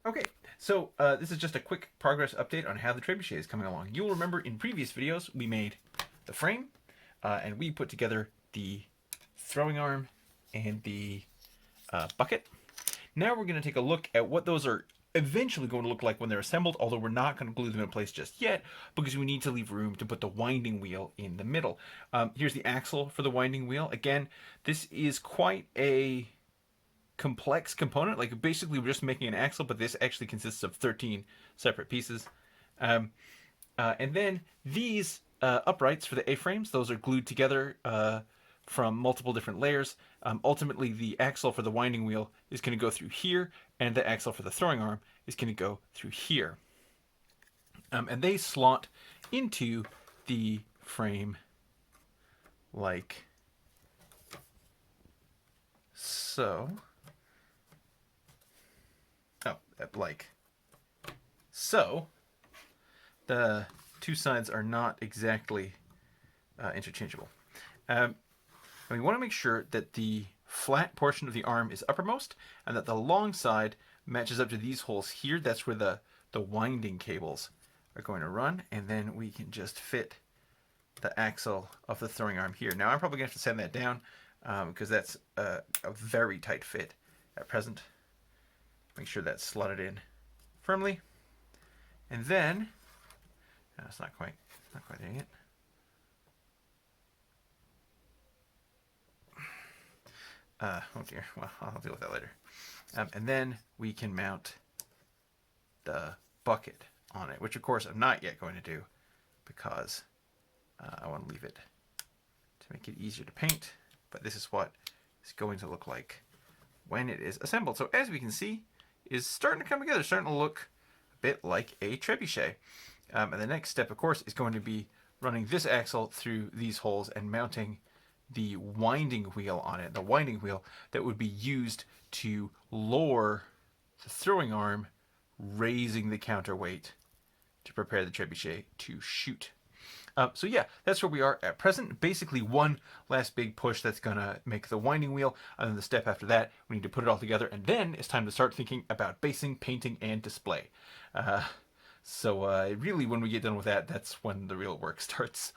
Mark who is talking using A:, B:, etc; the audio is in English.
A: Okay, so this is just a quick progress update on how the trebuchet is coming along. You'll remember in previous videos we made the frame and we put together the throwing arm and the bucket. Now we're going to take a look at what those are eventually going to look like when they're assembled, although we're not going to glue them in place just yet because we need to leave room to put the winding wheel in the middle. Here's the axle for the winding wheel. Again, this is quite a complex component. Like basically we're just making an axle, but this actually consists of 13 separate pieces. And then these uprights for the A-frames, those are glued together from multiple different layers. Ultimately, the axle for the winding wheel is going to go through here, and the axle for the throwing arm is going to go through here. And they slot into the frame like so. Like so. The two sides are not exactly interchangeable. And we want to make sure that the flat portion of the arm is uppermost and that the long side matches up to these holes here. That's where the winding cables are going to run, and then we can just fit the axle of the throwing arm here. Now I'm probably going to have to sand that down because that's a very tight fit at present. Make sure that's slotted in firmly, and then it's not quite there yet. Oh dear. Well, I'll deal with that later. And then we can mount the bucket on it, which of course I'm not yet going to do because I want to leave it to make it easier to paint. But this is what it's going to look like when it is assembled. So as we can see, is starting to come together, starting to look a bit like a trebuchet. And the next step, of course, is going to be running this axle through these holes and mounting the winding wheel on it. The winding wheel that would be used to lower the throwing arm, raising the counterweight to prepare the trebuchet to shoot. So yeah, that's where we are at present. Basically one last big push that's gonna make the winding wheel, and then the step after that, we need to put it all together, and then it's time to start thinking about basing, painting, and display. So really when we get done with that, that's when the real work starts.